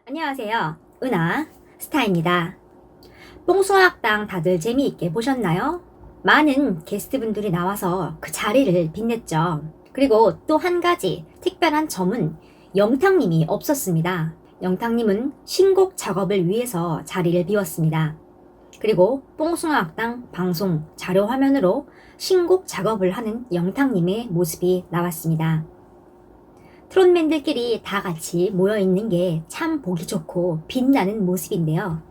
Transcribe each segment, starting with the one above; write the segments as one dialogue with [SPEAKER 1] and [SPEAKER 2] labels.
[SPEAKER 1] 안녕하세요. 은하 스타입니다. 뽕숭아학당 다들 재미있게 보셨나요? 많은 게스트분들이 나와서 그 자리를 빛냈죠. 그리고 또 한 가지 특별한 점은 영탁님이 없었습니다. 영탁님은 신곡 작업을 위해서 자리를 비웠습니다. 그리고 뽕숭아학당 방송 자료 화면으로 신곡 작업을 하는 영탁님의 모습이 나왔습니다. 트롯맨들끼리 다 같이 모여있는 게 참 보기 좋고 빛나는 모습인데요.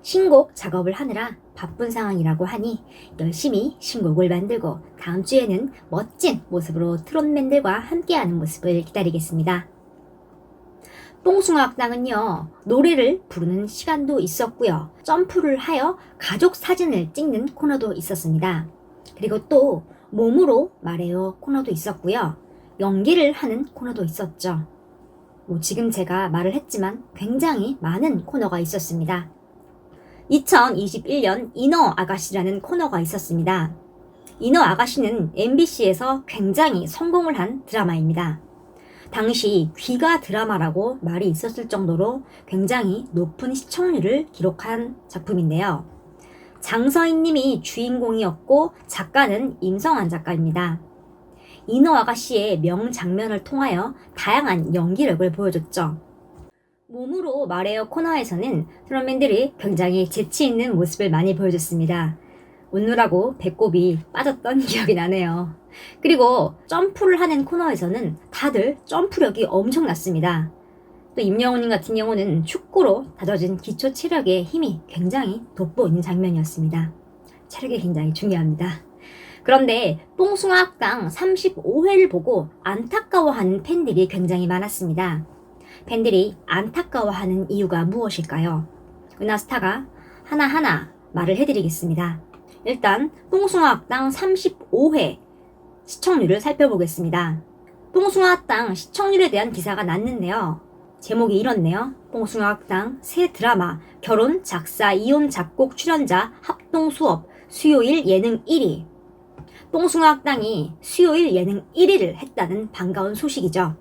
[SPEAKER 1] 신곡 작업을 하느라 바쁜 상황이라고 하니 열심히 신곡을 만들고 다음 주에는 멋진 모습으로 트롯맨들과 함께하는 모습을 기다리겠습니다. 뽕숭아학당은요, 노래를 부르는 시간도 있었고요. 점프를 하여 가족 사진을 찍는 코너도 있었습니다. 그리고 또 몸으로 말해요 코너도 있었고요. 연기를 하는 코너도 있었죠. 지금 제가 말을 했지만 굉장히 많은 코너가 있었습니다. 2021년 인어 아가씨라는 코너가 있었습니다. 인어 아가씨는 MBC에서 굉장히 성공을 한 드라마입니다. 당시 귀가 드라마라고 말이 있었을 정도로 굉장히 높은 시청률을 기록한 작품인데요. 장서인 님이 주인공이었고 작가는 임성환 작가입니다. 인어 아가씨의 명장면을 통하여 다양한 연기력을 보여줬죠. 몸으로 말해요 코너에서는 트롯맨들이 굉장히 재치있는 모습을 많이 보여줬습니다. 웃느라고 배꼽이 빠졌던 기억이 나네요. 그리고 점프를 하는 코너에서는 다들 점프력이 엄청났습니다. 또 임영웅님 같은 경우는 축구로 다져진 기초 체력의 힘이 굉장히 돋보이는 장면이었습니다. 체력이 굉장히 중요합니다. 그런데 뽕숭아학당 35회를 보고 안타까워하는 팬들이 굉장히 많았습니다. 팬들이 안타까워하는 이유가 무엇일까요? 은하스타가 하나하나 말을 해드리겠습니다. 일단 뽕숭아학당 35회 시청률을 살펴보겠습니다. 뽕숭아학당 시청률에 대한 기사가 났는데요. 제목이 이렇네요. 뽕숭아학당 새 드라마 결혼 작사 이혼 작곡 출연자 합동 수업 수요일 예능 1위. 뽕숭아학당이 수요일 예능 1위를 했다는 반가운 소식이죠.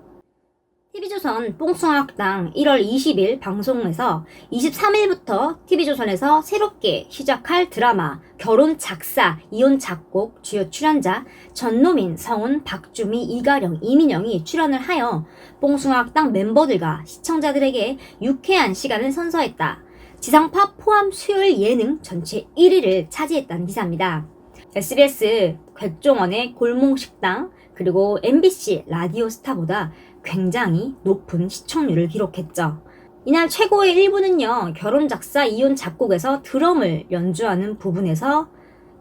[SPEAKER 1] TV조선 뽕숭아학당 1월 20일 방송에서 23일부터 TV조선에서 새롭게 시작할 드라마 결혼 작사 이혼 작곡 주요 출연자 전노민, 성훈, 박주미, 이가령, 이민영이 출연을 하여 뽕숭아학당 멤버들과 시청자들에게 유쾌한 시간을 선사했다. 지상파 포함 수요일 예능 전체 1위를 차지했다는 기사입니다. SBS 곽종원의 골목식당 그리고 MBC 라디오스타보다 굉장히 높은 시청률을 기록했죠. 이날 최고의 1부는요. 결혼 작사 이혼 작곡에서 드럼을 연주하는 부분에서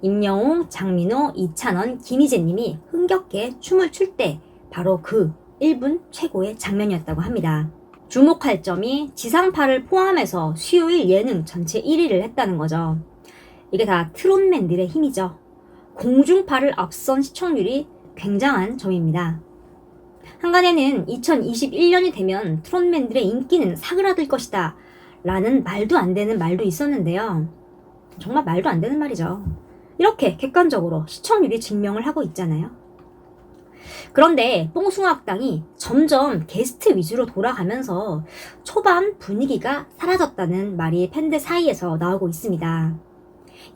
[SPEAKER 1] 임영웅, 장민호, 이찬원, 김희재님이 흥겹게 춤을 출 때 바로 그 1분 최고의 장면이었다고 합니다. 주목할 점이 지상파를 포함해서 수요일 예능 전체 1위를 했다는 거죠. 이게 다 트롯맨들의 힘이죠. 공중파를 앞선 시청률이 굉장한 점입니다. 한간에는 2021년이 되면 트롯맨들의 인기는 사그라들 것이다 라는 말도 안 되는 말도 있었는데요. 정말 말도 안 되는 말이죠. 이렇게 객관적으로 시청률이 증명을 하고 있잖아요. 그런데 뽕숭아학당이 점점 게스트 위주로 돌아가면서 초반 분위기가 사라졌다는 말이 팬들 사이에서 나오고 있습니다.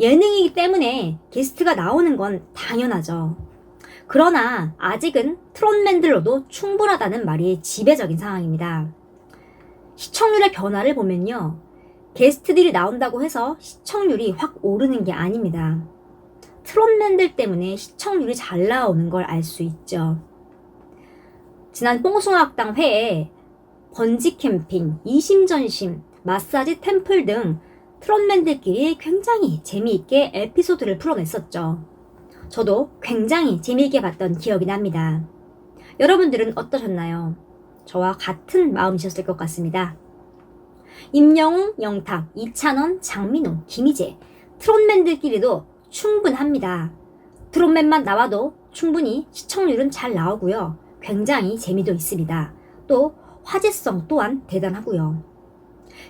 [SPEAKER 1] 예능이기 때문에 게스트가 나오는 건 당연하죠. 그러나 아직은 트롯맨들로도 충분하다는 말이 지배적인 상황입니다. 시청률의 변화를 보면요. 게스트들이 나온다고 해서 시청률이 확 오르는 게 아닙니다. 트롯맨들 때문에 시청률이 잘 나오는 걸 알 수 있죠. 지난 뽕숭아학당 회에 번지 캠핑, 이심전심, 마사지 템플 등 트롯맨들끼리 굉장히 재미있게 에피소드를 풀어냈었죠. 저도 굉장히 재미있게 봤던 기억이 납니다. 여러분들은 어떠셨나요? 저와 같은 마음이셨을 것 같습니다. 임영웅, 영탁, 이찬원, 장민호, 김희재 트롯맨들끼리도 충분합니다. 트롯맨만 나와도 충분히 시청률은 잘 나오고요. 굉장히 재미도 있습니다. 또 화제성 또한 대단하고요.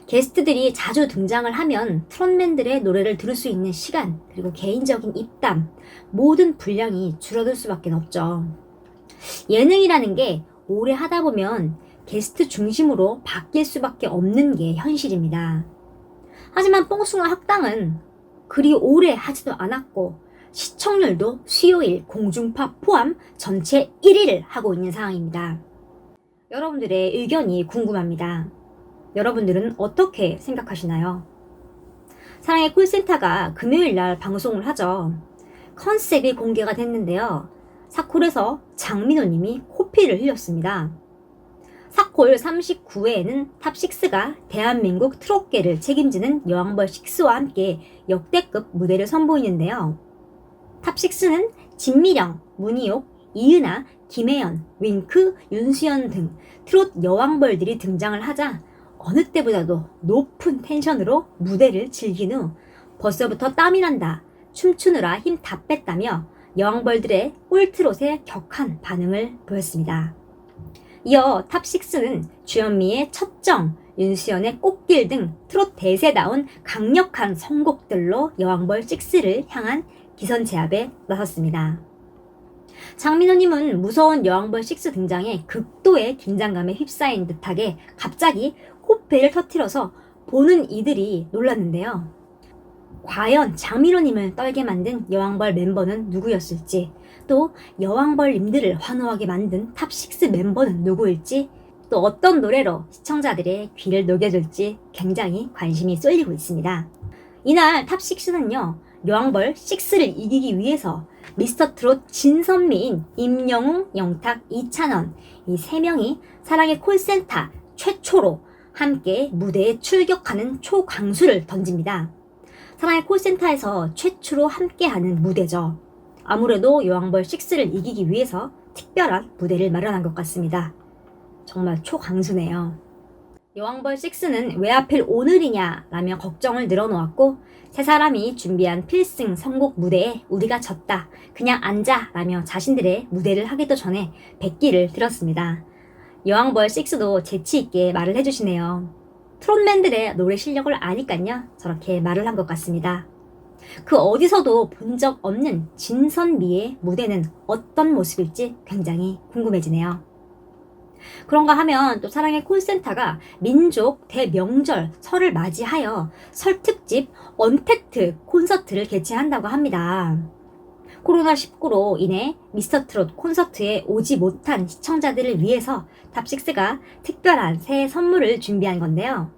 [SPEAKER 1] 게스트들이 자주 등장을 하면 트롯맨들의 노래를 들을 수 있는 시간 그리고 개인적인 입담 모든 분량이 줄어들 수밖에 없죠. 예능이라는 게 오래 하다 보면 게스트 중심으로 바뀔 수밖에 없는 게 현실입니다. 하지만 뽕숭아 학당은 그리 오래 하지도 않았고 시청률도 수요일 공중파 포함 전체 1위를 하고 있는 상황입니다. 여러분들의 의견이 궁금합니다. 여러분들은 어떻게 생각하시나요? 사랑의 콜센터가 금요일 날 방송을 하죠. 컨셉이 공개가 됐는데요. 사콜에서 장민호님이 코피를 흘렸습니다. 사콜 39회에는 탑6가 대한민국 트롯계를 책임지는 여왕벌 6와 함께 역대급 무대를 선보이는데요. 탑6는 진미령, 문희옥, 이은하, 김혜연, 윙크, 윤수연 등 트롯 여왕벌들이 등장을 하자 어느 때보다도 높은 텐션으로 무대를 즐긴 후 벌써부터 땀이 난다, 춤추느라 힘 다 뺐다며 여왕벌들의 꿀트롯에 격한 반응을 보였습니다. 이어 탑6는 주현미의 첫정, 윤수연의 꽃길 등 트롯 대세다운 강력한 선곡들로 여왕벌 6를 향한 기선 제압에 나섰습니다. 장민호님은 무서운 여왕벌 6 등장에 극도의 긴장감에 휩싸인 듯하게 갑자기 코페를 터뜨려서 보는 이들이 놀랐는데요. 과연 장민호님을 떨게 만든 여왕벌 멤버는 누구였을지, 또 여왕벌님들을 환호하게 만든 탑6 멤버는 누구일지, 또 어떤 노래로 시청자들의 귀를 녹여줄지 굉장히 관심이 쏠리고 있습니다. 이날 탑6는요, 여왕벌 6를 이기기 위해서 미스터트롯 진선미인 임영웅, 영탁, 이찬원 이 3명이 사랑의 콜센터 최초로 함께 무대에 출격하는 초강수를 던집니다. 사랑의 콜센터에서 최초로 함께하는 무대죠. 아무래도 여왕벌 6를 이기기 위해서 특별한 무대를 마련한 것 같습니다. 정말 초강수네요. 여왕벌 6는 왜 하필 오늘이냐 라며 걱정을 늘어놓았고, 세 사람이 준비한 필승 선곡 무대에 우리가 졌다, 그냥 앉아 라며 자신들의 무대를 하기도 전에 백기를 들었습니다. 여왕벌 6도 재치있게 말을 해주시네요. 트롯맨들의 노래 실력을 아니깐요, 저렇게 말을 한 것 같습니다. 그 어디서도 본 적 없는 진선미의 무대는 어떤 모습일지 굉장히 궁금해지네요. 그런가 하면 또 사랑의 콜센터가 민족 대명절 설을 맞이하여 설 특집 언택트 콘서트를 개최한다고 합니다. 코로나19로 인해 미스터트롯 콘서트에 오지 못한 시청자들을 위해서 탑6가 특별한 새해 선물을 준비한 건데요.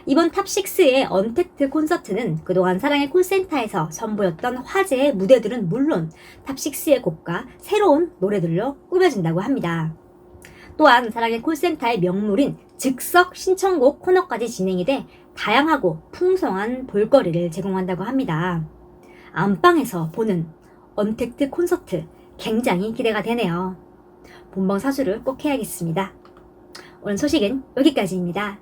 [SPEAKER 1] 이번 탑6의 언택트 콘서트는 그동안 사랑의 콜센터에서 선보였던 화제의 무대들은 물론 탑6의 곡과 새로운 노래들로 꾸며진다고 합니다. 또한 사랑의 콜센터의 명물인 즉석 신청곡 코너까지 진행이 돼 다양하고 풍성한 볼거리를 제공한다고 합니다. 안방에서 보는 언택트 콘서트 굉장히 기대가 되네요. 본방사수를 꼭 해야겠습니다. 오늘 소식은 여기까지입니다.